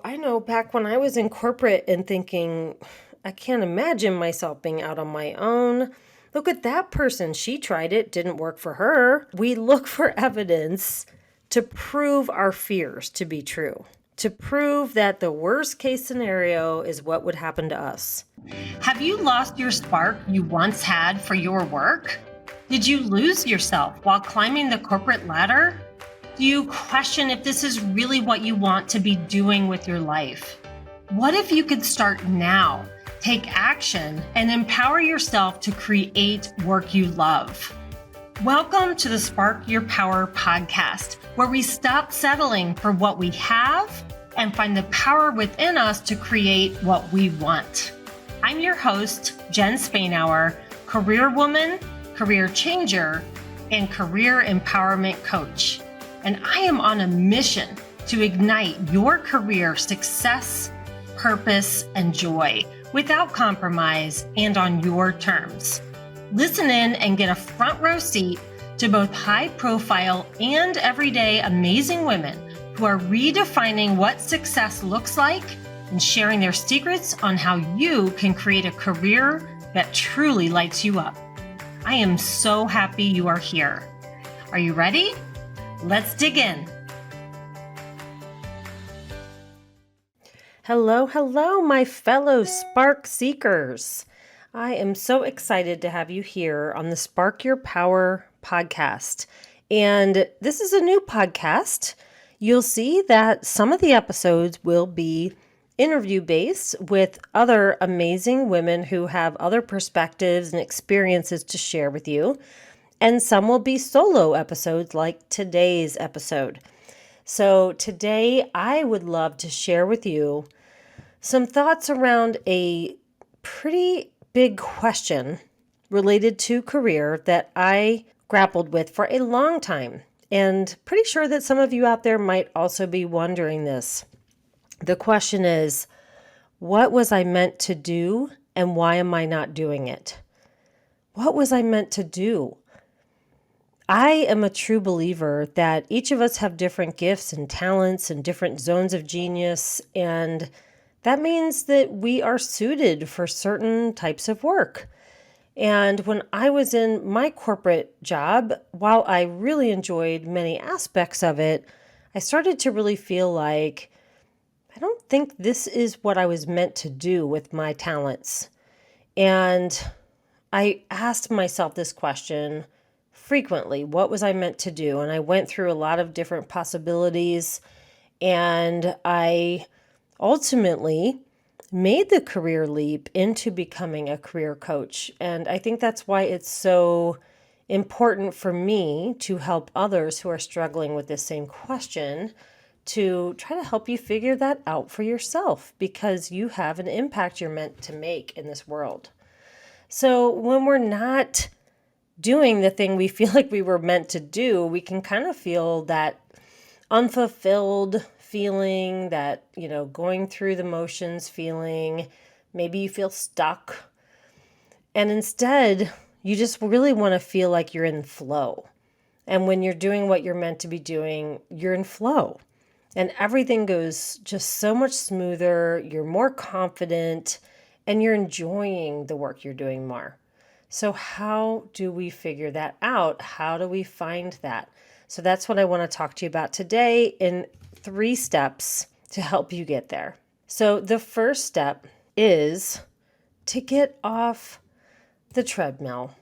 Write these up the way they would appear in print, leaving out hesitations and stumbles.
I know back when I was in corporate and thinking, I can't imagine myself being out on my own. Look at that person. She tried it, didn't work for her. We look for evidence to prove our fears to be true, to prove that the worst case scenario is what would happen to us. Have you lost your spark you once had for your work? Did you lose yourself while climbing the corporate ladder? Do you question if this is really what you want to be doing with your life? What if you could start now, take action, and empower yourself to create work you love? Welcome to the Spark Your Power podcast, where we stop settling for what we have and find the power within us to create what we want. I'm your host, Jen Spainhour, career woman, career changer, and career empowerment coach. And I am on a mission to ignite your career success, purpose, and joy without compromise and on your terms. Listen in and get a front row seat to both high profile and everyday amazing women who are redefining what success looks like and sharing their secrets on how you can create a career that truly lights you up. I am so happy you are here. Are you ready? Let's dig in. Hello, my fellow Spark Seekers. I am so excited to have you here on the Spark Your Power podcast. And this is a new podcast. You'll see that some of the episodes will be interview-based with other amazing women who have other perspectives and experiences to share with you. And some will be solo episodes like today's episode. So today I would love to share with you some thoughts around a pretty big question related to career that I grappled with for a long time. And pretty sure that some of you out there might also be wondering this. The question is, what was I meant to do and why am I not doing it? What was I meant to do? I am a true believer that each of us have different gifts and talents and different zones of genius, and that means that we are suited for certain types of work. And when I was in my corporate job, while I really enjoyed many aspects of it, I started to really feel like I don't think this is what I was meant to do with my talents. And I asked myself this question frequently. What was I meant to do? And I went through a lot of different possibilities, and I ultimately made the career leap into becoming a career coach. And I think that's why it's so important for me to help others who are struggling with this same question to try to help you figure that out for yourself, because you have an impact you're meant to make in this world. So when we're not doing the thing we feel like we were meant to do, we can kind of feel that unfulfilled feeling, that, going through the motions feeling. Maybe you feel stuck. And instead, you just really want to feel like you're in flow. And when you're doing what you're meant to be doing, you're in flow. And everything goes just so much smoother. You're more confident and you're enjoying the work you're doing more. So how do we figure that out? How do we find that? So that's what I want to talk to you about today in 3 steps to help you get there. So the first step is to get off the treadmill.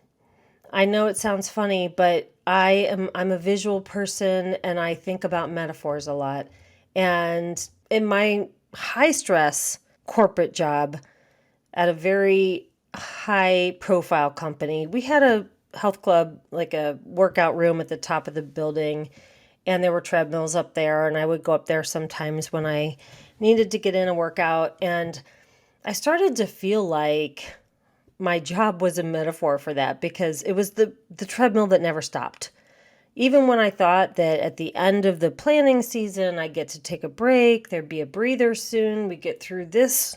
I know it sounds funny, but I'm a visual person and I think about metaphors a lot. And in my high stress corporate job at a very high profile company, we had a health club, like a workout room at the top of the building, and there were treadmills up there, and I would go up there sometimes when I needed to get in a workout. And I started to feel like my job was a metaphor for that, because it was the treadmill that never stopped. Even when I thought that at the end of the planning season, I'd get to take a break, there'd be a breather soon, we get through this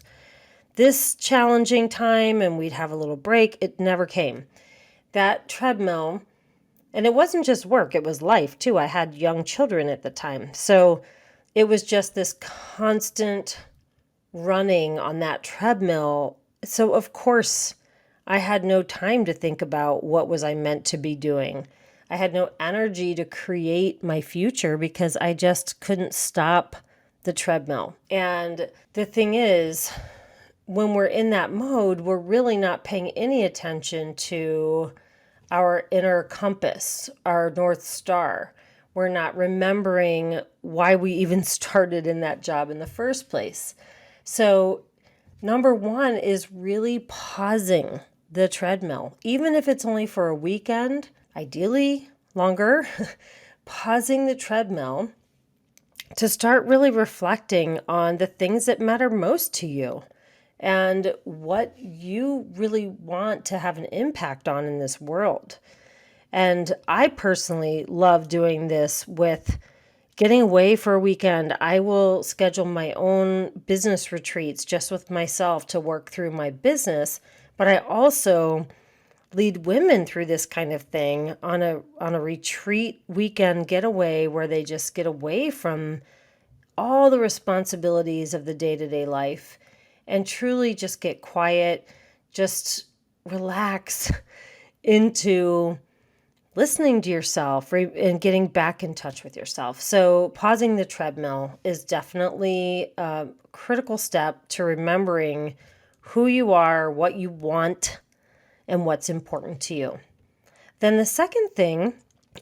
challenging time and we'd have a little break, it never came. That treadmill, and it wasn't just work, it was life too. I had young children at the time. So it was just this constant running on that treadmill. So, of course, I had no time to think about what was I meant to be doing. I had no energy to create my future because I just couldn't stop the treadmill. And the thing is, when we're in that mode, we're really not paying any attention to our inner compass, our North Star. We're not remembering why we even started in that job in the first place. So, number one is really pausing the treadmill, even if it's only for a weekend, ideally longer, pausing the treadmill to start really reflecting on the things that matter most to you and what you really want to have an impact on in this world. And I personally love doing this with getting away for a weekend. I will schedule my own business retreats just with myself to work through my business, but I also lead women through this kind of thing on a retreat weekend getaway where they just get away from all the responsibilities of the day-to-day life and truly just get quiet, just relax into listening to yourself and getting back in touch with yourself. So pausing the treadmill is definitely a critical step to remembering who you are, what you want, and what's important to you. Then the second thing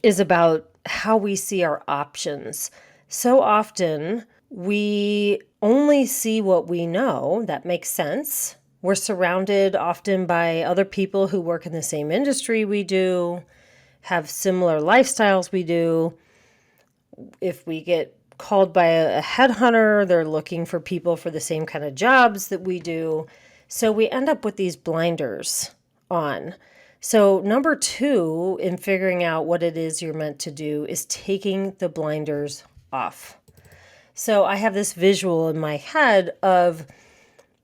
is about how we see our options. So often we only see what we know. That makes sense. We're surrounded often by other people who work in the same industry we do, have similar lifestyles we do. If we get called by a headhunter, they're looking for people for the same kind of jobs that we do. So we end up with these blinders on. So number two in figuring out what it is you're meant to do is taking the blinders off. So I have this visual in my head of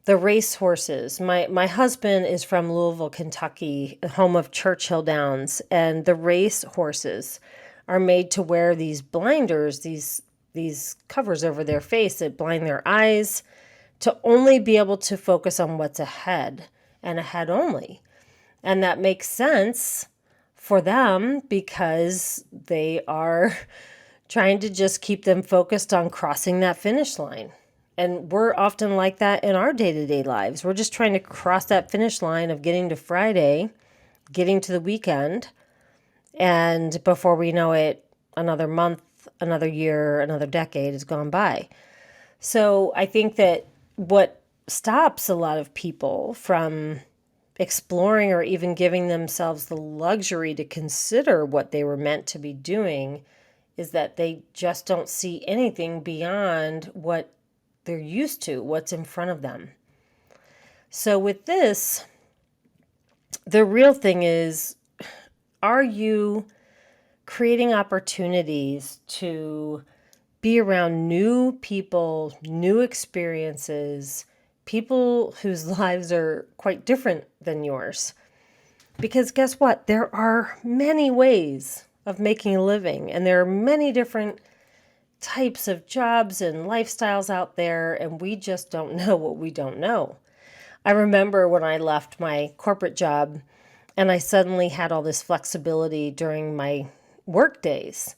the race horses. My husband is from Louisville, Kentucky, home of Churchill Downs, and the race horses are made to wear these blinders, these covers over their face that blind their eyes to only be able to focus on what's ahead and ahead only. And that makes sense for them because they are trying to just keep them focused on crossing that finish line. And we're often like that in our day-to-day lives. We're just trying to cross that finish line of getting to Friday, getting to the weekend, and before we know it, another month, another year, another decade has gone by. So I think that what stops a lot of people from exploring or even giving themselves the luxury to consider what they were meant to be doing is that they just don't see anything beyond what they're used to, what's in front of them. So with this, the real thing is, are you creating opportunities to be around new people, new experiences, people whose lives are quite different than yours? Because guess what? There are many ways of making a living, and there are many different types of jobs and lifestyles out there, and we just don't know what we don't know. I remember when I left my corporate job and I suddenly had all this flexibility during my work days.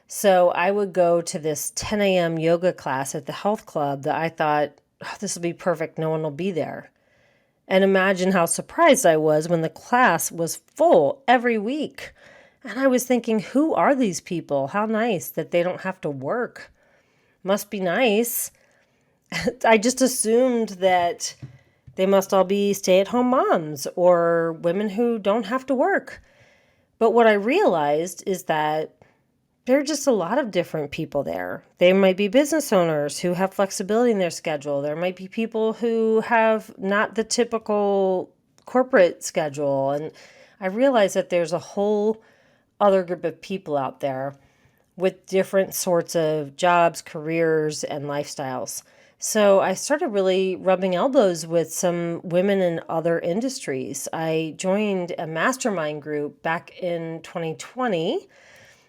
So I would go to this 10 a.m. yoga class at the health club that I thought, oh, this will be perfect. No one will be there. And imagine how surprised I was when the class was full every week. And I was thinking, who are these people? How nice that they don't have to work. Must be nice. I just assumed that they must all be stay-at-home moms or women who don't have to work. But what I realized is that there are just a lot of different people there. They might be business owners who have flexibility in their schedule. There might be people who have not the typical corporate schedule. And I realized that there's a whole other group of people out there with different sorts of jobs, careers, and lifestyles. So I started really rubbing elbows with some women in other industries. I joined a mastermind group back in 2020,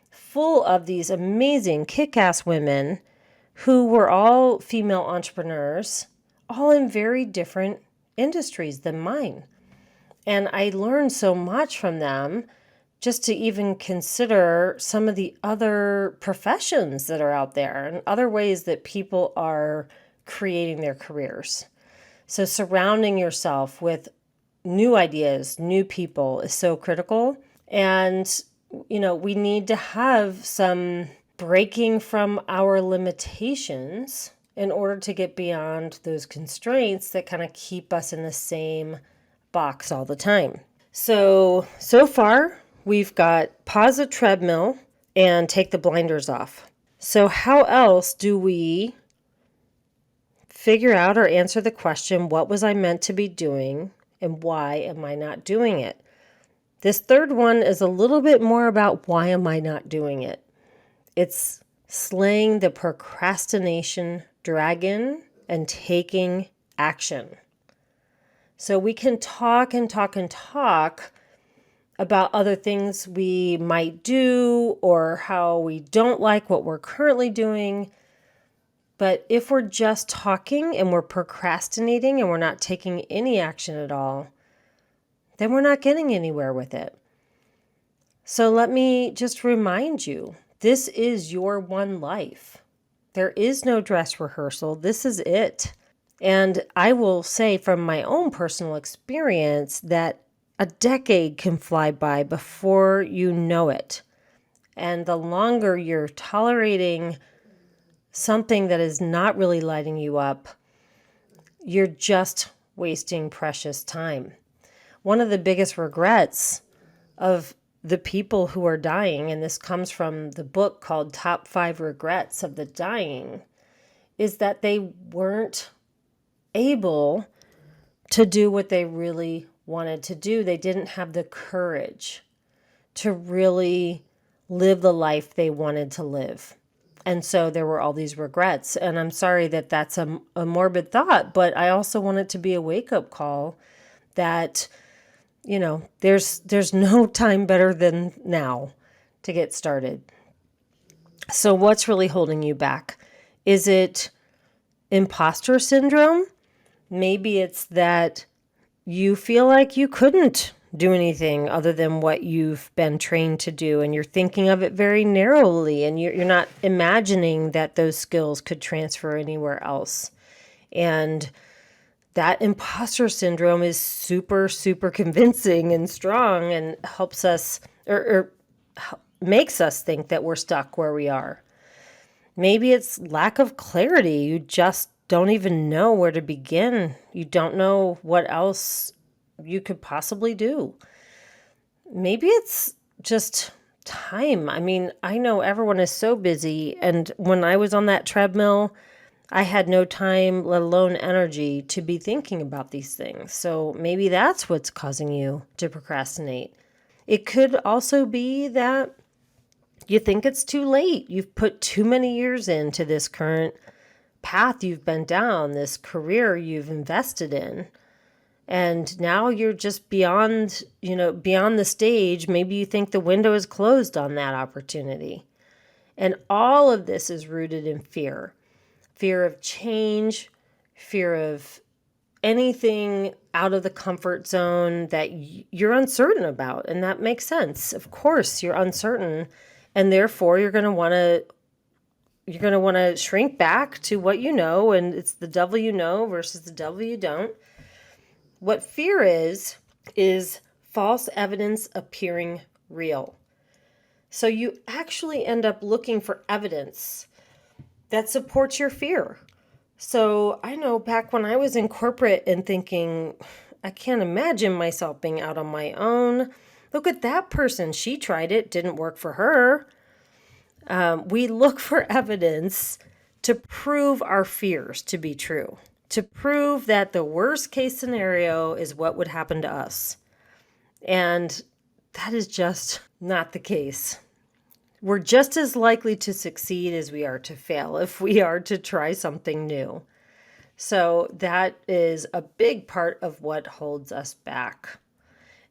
full of these amazing kick-ass women who were all female entrepreneurs, all in very different industries than mine. And I learned so much from them just to even consider some of the other professions that are out there and other ways that people are creating their careers. So surrounding yourself with new ideas, new people is so critical. And, we need to have some breaking from our limitations in order to get beyond those constraints that kind of keep us in the same box all the time. So far, we've got pause the treadmill and take the blinders off. So how else do we figure out or answer the question, what was I meant to be doing and why am I not doing it? This third one is a little bit more about why am I not doing it? It's slaying the procrastination dragon and taking action. So we can talk and talk and talk about other things we might do or how we don't like what we're currently doing. But if we're just talking and we're procrastinating and we're not taking any action at all, then we're not getting anywhere with it. So let me just remind you, this is your one life. There is no dress rehearsal. This is it. And I will say from my own personal experience that a decade can fly by before you know it. And the longer you're tolerating something that is not really lighting you up, you're just wasting precious time. One of the biggest regrets of the people who are dying, and this comes from the book called Top 5 Regrets of the Dying, is that they weren't able to do what they really wanted to do. They didn't have the courage to really live the life they wanted to live. And so there were all these regrets. And I'm sorry that that's a morbid thought, but I also want it to be a wake-up call that, there's no time better than now to get started. So what's really holding you back? Is it imposter syndrome? Maybe it's that you feel like you couldn't do anything other than what you've been trained to do, and you're thinking of it very narrowly, and you're not imagining that those skills could transfer anywhere else. And that imposter syndrome is super, super convincing and strong and helps us or makes us think that we're stuck where we are. Maybe it's lack of clarity. You just don't even know where to begin. You don't know what else you could possibly do. Maybe it's just time. I mean, I know everyone is so busy, and when I was on that treadmill, I had no time, let alone energy, to be thinking about these things. So maybe that's what's causing you to procrastinate. It could also be that you think it's too late. You've put too many years into this current path you've been down, this career you've invested in. And now you're just beyond the stage. Maybe you think the window is closed on that opportunity. And all of this is rooted in fear. Fear of change, fear of anything out of the comfort zone that you're uncertain about. And that makes sense. Of course, you're uncertain. And therefore, you're going to want to shrink back to what you know. And it's the devil you know versus the devil you don't. What fear is false evidence appearing real. So you actually end up looking for evidence that supports your fear. So I know back when I was in corporate and thinking, I can't imagine myself being out on my own. Look at that person. She tried it, didn't work for her. We look for evidence to prove our fears to be true, to prove that the worst case scenario is what would happen to us. And that is just not the case. We're just as likely to succeed as we are to fail if we are to try something new. So that is a big part of what holds us back.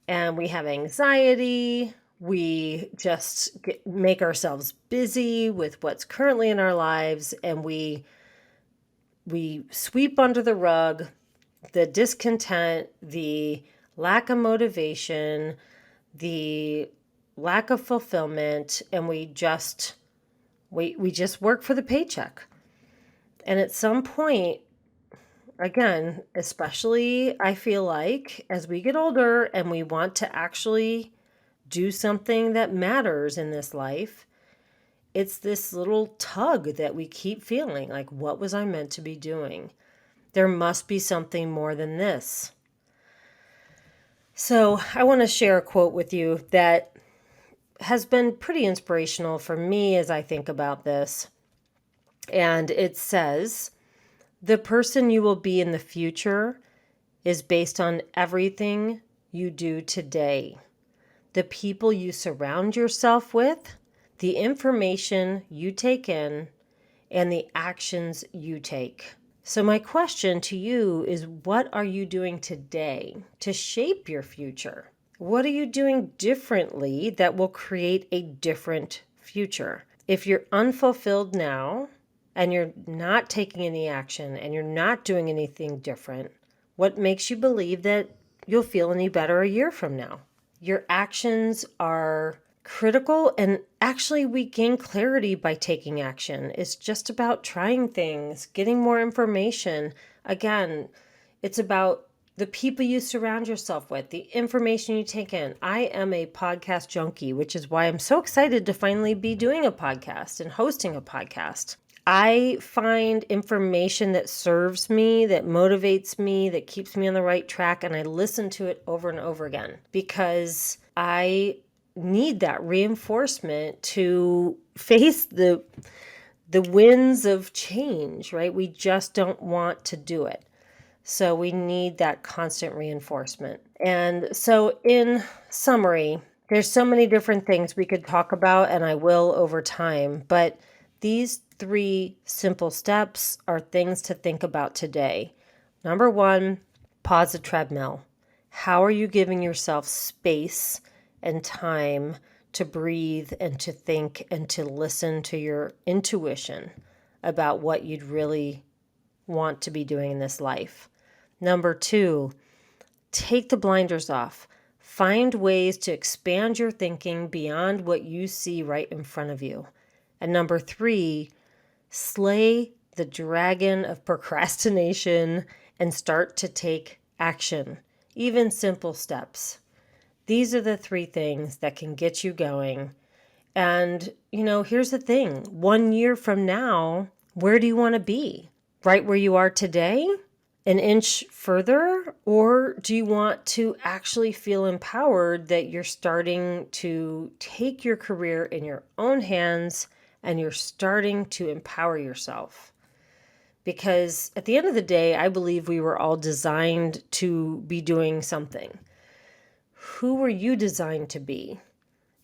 And we have anxiety, We just make ourselves busy with what's currently in our lives, and we sweep under the rug the discontent, the lack of motivation, the lack of fulfillment, and we just work for the paycheck. And at some point, again, especially I feel like as we get older and we want to actually do something that matters in this life, it's this little tug that we keep feeling like, what was I meant to be doing? There must be something more than this. So I want to share a quote with you that has been pretty inspirational for me as I think about this. And it says, the person you will be in the future is based on everything you do today. The people you surround yourself with, the information you take in, and the actions you take. So my question to you is, what are you doing today to shape your future? What are you doing differently that will create a different future? If you're unfulfilled now and you're not taking any action and you're not doing anything different, what makes you believe that you'll feel any better a year from now? Your actions are critical, and actually we gain clarity by taking action. It's just about trying things, getting more information. Again, it's about the people you surround yourself with, the information you take in. I am a podcast junkie, which is why I'm so excited to finally be doing a podcast and hosting a podcast. I find information that serves me, that motivates me, that keeps me on the right track, and I listen to it over and over again because I need that reinforcement to face the winds of change, right? We just don't want to do it. So we need that constant reinforcement. And so in summary, there's so many different things we could talk about, and I will over time, but these 3 simple steps are things to think about today. Number 1, pause the treadmill. How are you giving yourself space and time to breathe and to think and to listen to your intuition about what you'd really want to be doing in this life? Number 2, take the blinders off. Find ways to expand your thinking beyond what you see right in front of you. And number 3, slay the dragon of procrastination and start to take action, even simple steps. These are the 3 things that can get you going. And, here's the thing. 1 year from now, where do you want to be? Right where you are today? An inch further? Or do you want to actually feel empowered that you're starting to take your career in your own hands and you're starting to empower yourself? Because at the end of the day, I believe we were all designed to be doing something. Who were you designed to be?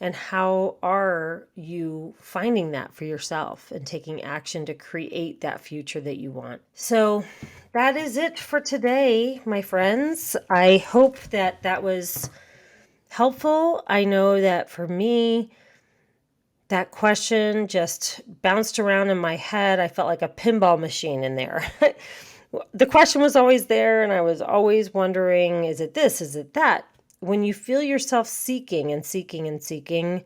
And how are you finding that for yourself and taking action to create that future that you want? So that is it for today, my friends. I hope that that was helpful. I know that for me, that question just bounced around in my head. I felt like a pinball machine in there. The question was always there, and I was always wondering, is it this? Is it that? When you feel yourself seeking and seeking and seeking,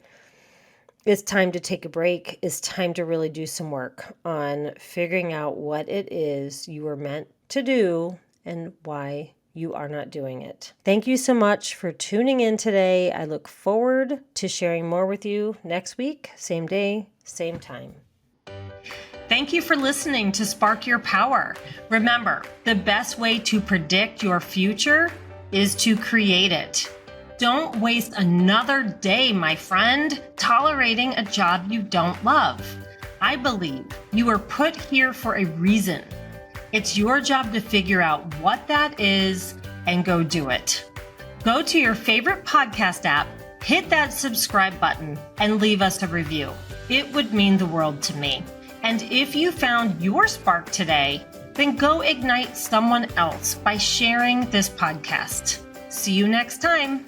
it's time to take a break. It's time to really do some work on figuring out what it is you were meant to do and why you are not doing it. Thank you so much for tuning in today. I look forward to sharing more with you next week, same day, same time. Thank you for listening to Spark Your Power. Remember, the best way to predict your future is to create it. Don't waste another day, my friend, tolerating a job you don't love. I believe you were put here for a reason. It's your job to figure out what that is and go do it. Go to your favorite podcast app, hit that subscribe button, and leave us a review. It would mean the world to me. And if you found your spark today, then go ignite someone else by sharing this podcast. See you next time.